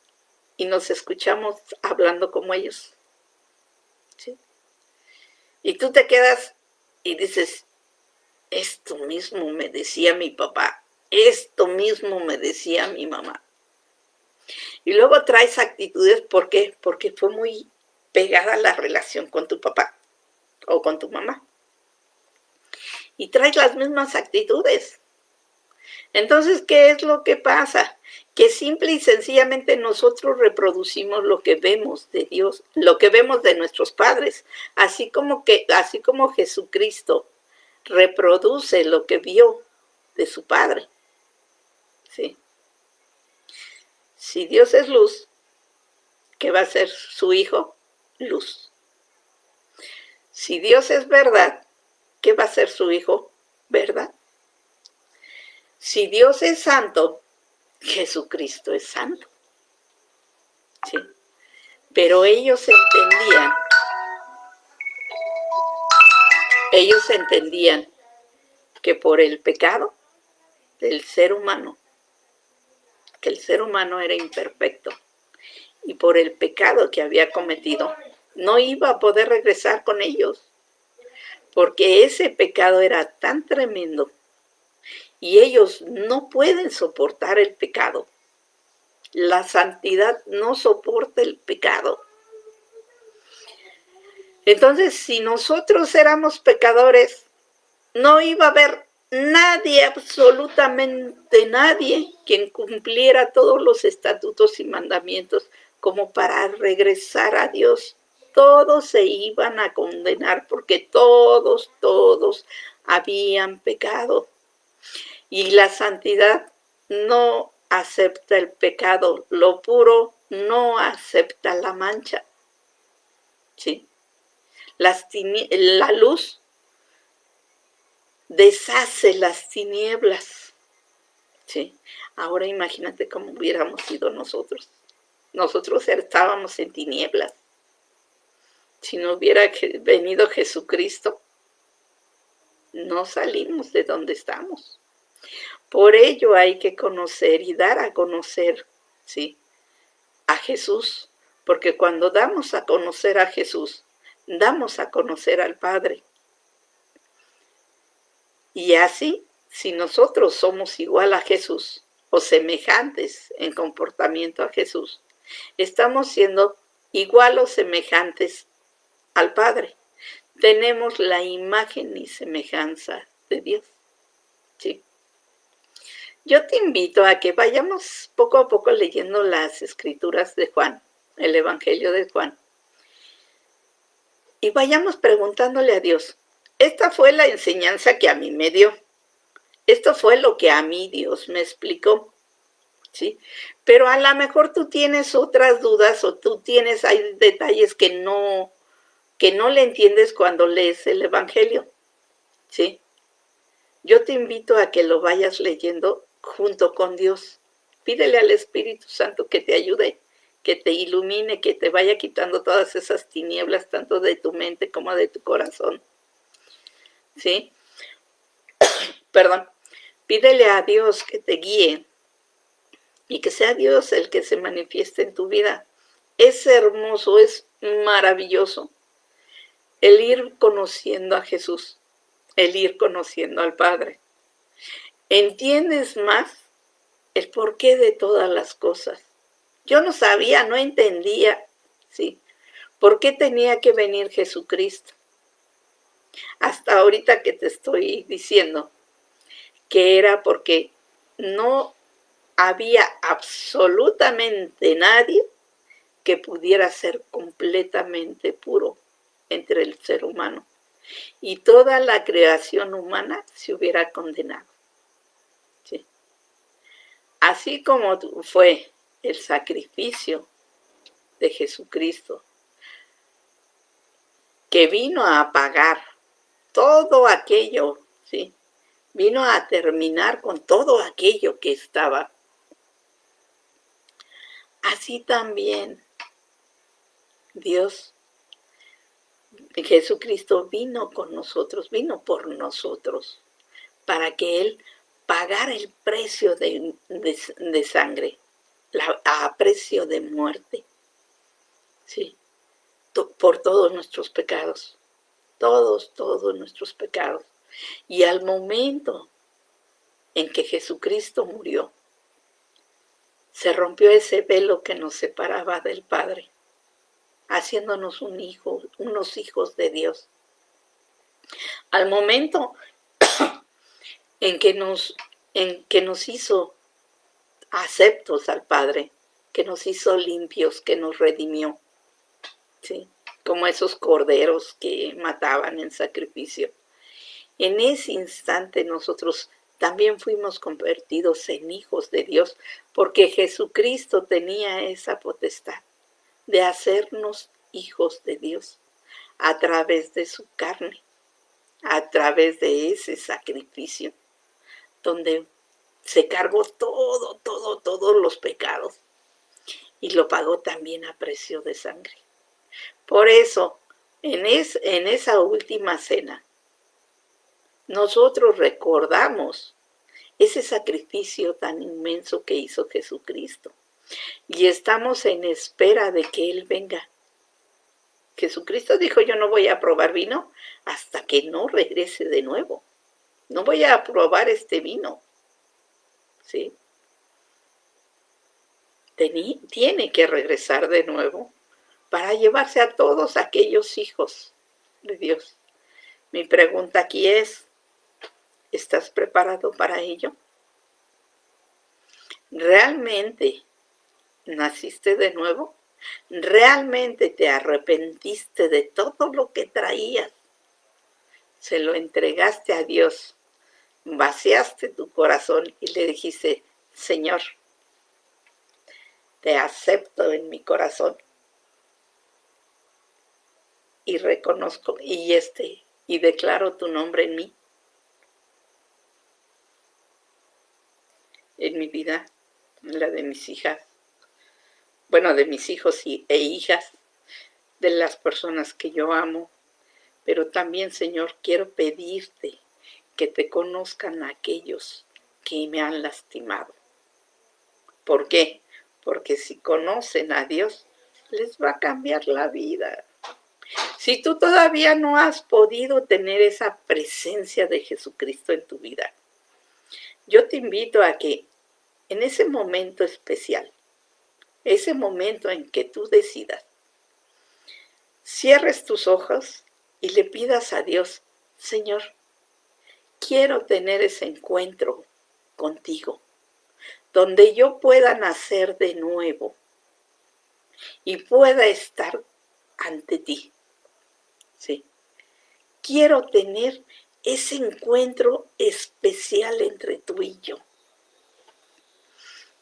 y nos escuchamos hablando como ellos, ¿sí? Y tú te quedas y dices, esto mismo me decía mi papá, esto mismo me decía mi mamá. Y luego traes actitudes, ¿por qué? Porque fue muy pegada la relación con tu papá o con tu mamá. Y traes las mismas actitudes. Entonces, ¿qué es lo que pasa? Que simple y sencillamente nosotros reproducimos lo que vemos de Dios, lo que vemos de nuestros padres, así como Jesucristo reproduce lo que vio de su Padre. ¿Sí? Si Dios es luz, ¿qué va a ser su Hijo? Luz. Si Dios es verdad, ¿qué va a ser su Hijo? Verdad. Si Dios es santo, Jesucristo es santo. ¿Sí? Pero ellos entendían que por el pecado del ser humano, que el ser humano era imperfecto, y por el pecado que había cometido, no iba a poder regresar con ellos, porque ese pecado era tan tremendo y ellos no pueden soportar el pecado. La santidad no soporta el pecado. Entonces, si nosotros éramos pecadores, no iba a haber nadie, absolutamente nadie, quien cumpliera todos los estatutos y mandamientos como para regresar a Dios. Todos se iban a condenar porque todos habían pecado. Y la santidad no acepta el pecado, lo puro no acepta la mancha. ¿Sí? La luz deshace las tinieblas. ¿Sí? Ahora imagínate cómo hubiéramos sido nosotros. Nosotros estábamos en tinieblas. Si no hubiera venido Jesucristo, no salimos de donde estamos. Por ello hay que conocer y dar a conocer, ¿sí?, a Jesús, porque cuando damos a conocer a Jesús, damos a conocer al Padre. Y así, si nosotros somos igual a Jesús o semejantes en comportamiento a Jesús, estamos siendo igual o semejantes al Padre. Tenemos la imagen y semejanza de Dios. ¿Sí? Yo te invito a que vayamos poco a poco leyendo las escrituras de Juan, el Evangelio de Juan, y vayamos preguntándole a Dios. Esta fue la enseñanza que a mí me dio. Esto fue lo que a mí Dios me explicó. ¿sí? Pero a lo mejor tú tienes otras dudas o tú tienes, hay detalles que no le entiendes cuando lees el Evangelio, ¿sí? Yo te invito a que lo vayas leyendo junto con Dios. Pídele al Espíritu Santo que te ayude, que te ilumine, que te vaya quitando todas esas tinieblas, tanto de tu mente como de tu corazón, ¿sí? Perdón. Pídele a Dios que te guíe y que sea Dios el que se manifieste en tu vida. Es hermoso, es maravilloso el ir conociendo a Jesús, el ir conociendo al Padre. Entiendes más el porqué de todas las cosas. Yo no sabía, no entendía, ¿sí? ¿Por qué tenía que venir Jesucristo? Hasta ahorita que te estoy diciendo que era porque no había absolutamente nadie que pudiera ser completamente puro entre el ser humano. Y toda la creación humana se hubiera condenado. ¿Sí? Así como fue el sacrificio de Jesucristo, que vino a pagar todo aquello, ¿sí? Vino a terminar con todo aquello que estaba. Así también Dios, Jesucristo vino con nosotros, vino por nosotros, para que Él pagara el precio de sangre, a precio de muerte, ¿sí? Por todos nuestros pecados, todos nuestros pecados. Y al momento en que Jesucristo murió, se rompió ese velo que nos separaba del Padre, haciéndonos unos hijos de Dios. Al momento en que nos hizo aceptos al Padre, que nos hizo limpios, que nos redimió, ¿sí? Como esos corderos que mataban en sacrificio. En ese instante nosotros también fuimos convertidos en hijos de Dios, porque Jesucristo tenía esa potestad de hacernos hijos de Dios a través de su carne, a través de ese sacrificio, donde se cargó todos los pecados y lo pagó también a precio de sangre. Por eso, en esa última cena, nosotros recordamos ese sacrificio tan inmenso que hizo Jesucristo y estamos en espera de que Él venga. Jesucristo dijo, yo no voy a probar vino hasta que no regrese de nuevo. No voy a probar este vino, ¿sí? Tiene que regresar de nuevo para llevarse a todos aquellos hijos de Dios. Mi pregunta aquí es, ¿estás preparado para ello? ¿Realmente naciste de nuevo? ¿Realmente te arrepentiste de todo lo que traías? Se lo entregaste a Dios, vaciaste tu corazón y le dijiste, Señor, te acepto en mi corazón y reconozco y declaro tu nombre en mí, en mi vida, en la de mis hijas, bueno, de mis hijos e hijas, de las personas que yo amo, pero también, Señor, quiero pedirte que te conozcan aquellos que me han lastimado. ¿Por qué? Porque si conocen a Dios, les va a cambiar la vida. Si tú todavía no has podido tener esa presencia de Jesucristo en tu vida, yo te invito a que en ese momento especial, ese momento en que tú decidas, cierres tus ojos y le pidas a Dios, Señor, quiero tener ese encuentro contigo, donde yo pueda nacer de nuevo y pueda estar ante ti. Sí. Quiero tener ese encuentro especial entre tú y yo.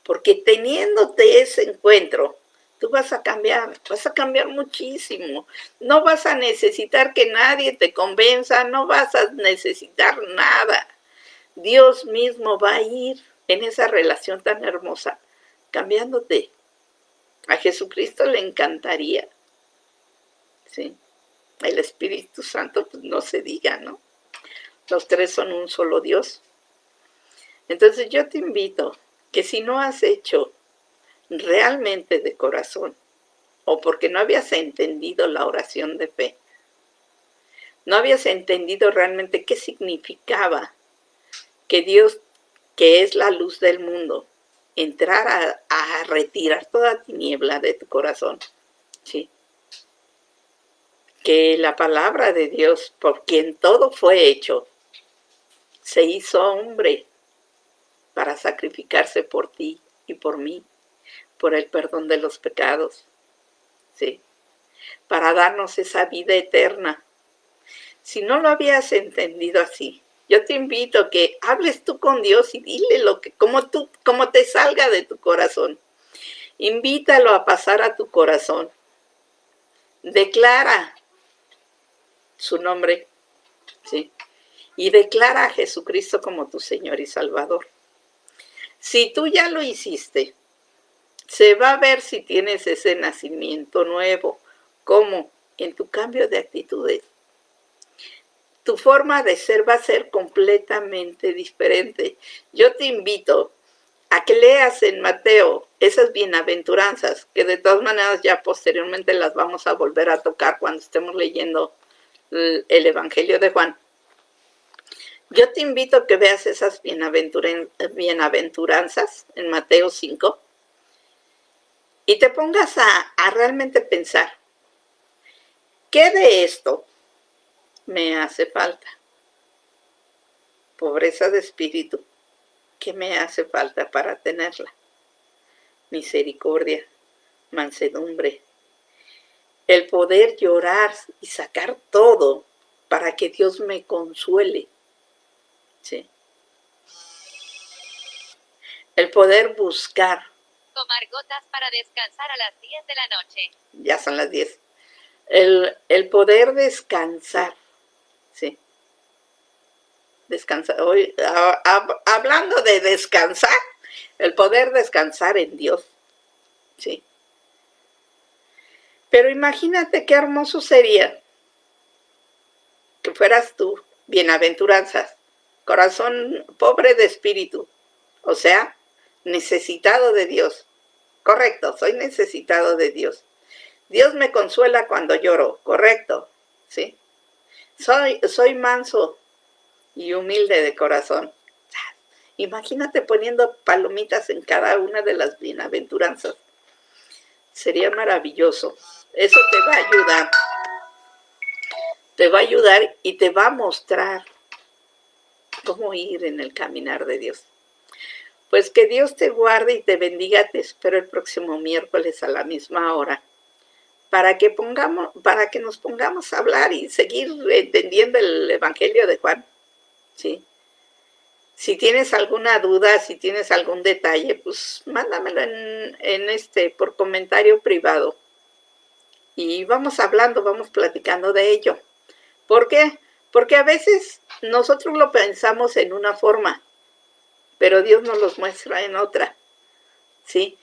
Porque teniéndote ese encuentro, tú vas a cambiar muchísimo. No vas a necesitar que nadie te convenza, no vas a necesitar nada. Dios mismo va a ir en esa relación tan hermosa, cambiándote. A Jesucristo le encantaría, ¿sí? El Espíritu Santo, pues no se diga, ¿no? Los tres son un solo Dios. Entonces yo te invito que si no has hecho realmente de corazón, o porque no habías entendido la oración de fe, no habías entendido realmente qué significaba que Dios, que es la luz del mundo, entrar a retirar toda tiniebla de tu corazón, ¿sí? Que la palabra de Dios, por quien todo fue hecho, se hizo hombre para sacrificarse por ti y por mí, por el perdón de los pecados, ¿sí? Para darnos esa vida eterna. Si no lo habías entendido así, yo te invito a que hables tú con Dios y dile como te salga de tu corazón. Invítalo a pasar a tu corazón. Declara su nombre, ¿sí? Y declara a Jesucristo como tu Señor y Salvador. Si tú ya lo hiciste, se va a ver si tienes ese nacimiento nuevo, como en tu cambio de actitudes. Tu forma de ser va a ser completamente diferente. Yo te invito a que leas en Mateo esas bienaventuranzas, que de todas maneras ya posteriormente las vamos a volver a tocar cuando estemos leyendo el Evangelio de Juan. Yo te invito a que veas esas bienaventuranzas en Mateo 5 y te pongas a realmente pensar, ¿qué de esto me hace falta? Pobreza de espíritu, ¿qué me hace falta para tenerla? Misericordia, mansedumbre, el poder llorar y sacar todo para que Dios me consuele, ¿sí? El poder buscar. Tomar gotas para descansar a las 10 de la noche. Ya son las 10. El poder descansar, ¿sí? Descansar. Hoy, hablando de descansar, el poder descansar en Dios, ¿sí? Pero imagínate qué hermoso sería que fueras tú, bienaventuranzas, corazón pobre de espíritu, o sea, necesitado de Dios. Correcto, soy necesitado de Dios. Dios me consuela cuando lloro, correcto, ¿sí? Soy manso y humilde de corazón. Imagínate poniendo palomitas en cada una de las bienaventuranzas. Sería maravilloso. Eso te va a ayudar. Te va a ayudar y te va a mostrar cómo ir en el caminar de Dios. Pues que Dios te guarde y te bendiga. Te espero el próximo miércoles a la misma hora para que nos pongamos a hablar y seguir entendiendo el Evangelio de Juan, ¿sí? Si tienes alguna duda, si tienes algún detalle, pues mándamelo por comentario privado y vamos hablando, vamos platicando de ello. ¿Por qué? Porque a veces nosotros lo pensamos en una forma, pero Dios nos los muestra en otra, ¿sí?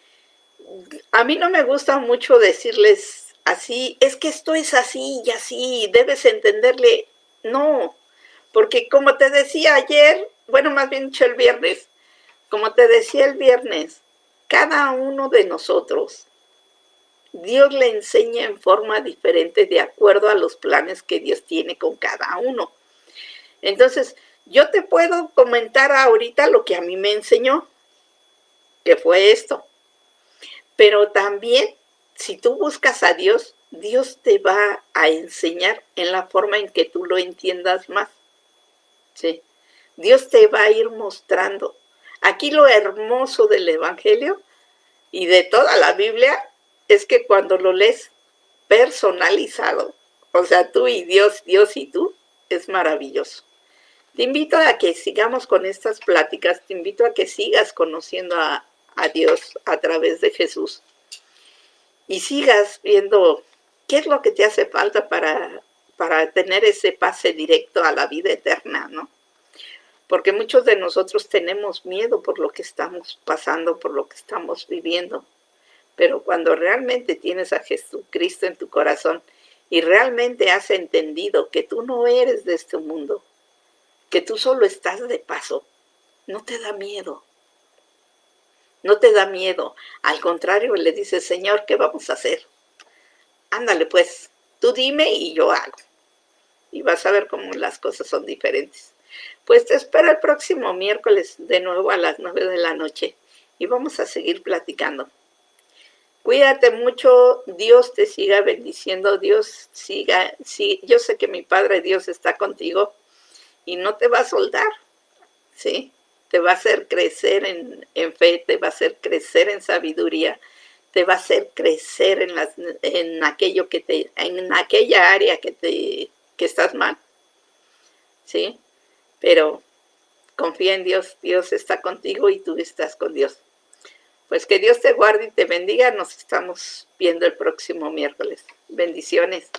A mí no me gusta mucho decirles así, es que esto es así y así, debes entenderle. No, porque como te decía ayer, bueno, más bien dicho el viernes, como te decía el viernes, cada uno de nosotros, Dios le enseña en forma diferente de acuerdo a los planes que Dios tiene con cada uno. Entonces, yo te puedo comentar ahorita lo que a mí me enseñó, que fue esto. Pero también, si tú buscas a Dios, Dios te va a enseñar en la forma en que tú lo entiendas más, ¿sí? Dios te va a ir mostrando. Aquí lo hermoso del Evangelio y de toda la Biblia es que cuando lo lees personalizado, o sea, tú y Dios, Dios y tú, es maravilloso. Te invito a que sigamos con estas pláticas, te invito a que sigas conociendo a Dios a través de Jesús y sigas viendo qué es lo que te hace falta para tener ese pase directo a la vida eterna, ¿no? Porque muchos de nosotros tenemos miedo por lo que estamos pasando, por lo que estamos viviendo. Pero cuando realmente tienes a Jesucristo en tu corazón y realmente has entendido que tú no eres de este mundo, que tú solo estás de paso, no te da miedo. No te da miedo. Al contrario, le dices, Señor, ¿qué vamos a hacer? Ándale pues, tú dime y yo hago. Y vas a ver cómo las cosas son diferentes. Pues te espero el próximo miércoles de nuevo a las 9 de la noche y vamos a seguir platicando. Cuídate mucho, Dios te siga bendiciendo, Dios siga, sí, yo sé que mi Padre Dios está contigo y no te va a soltar, ¿sí? Te va a hacer crecer en fe, te va a hacer crecer en sabiduría, te va a hacer crecer en aquello en aquella área que estás mal, ¿sí? Pero confía en Dios, Dios está contigo y tú estás con Dios. Pues que Dios te guarde y te bendiga. Nos estamos viendo el próximo miércoles. Bendiciones.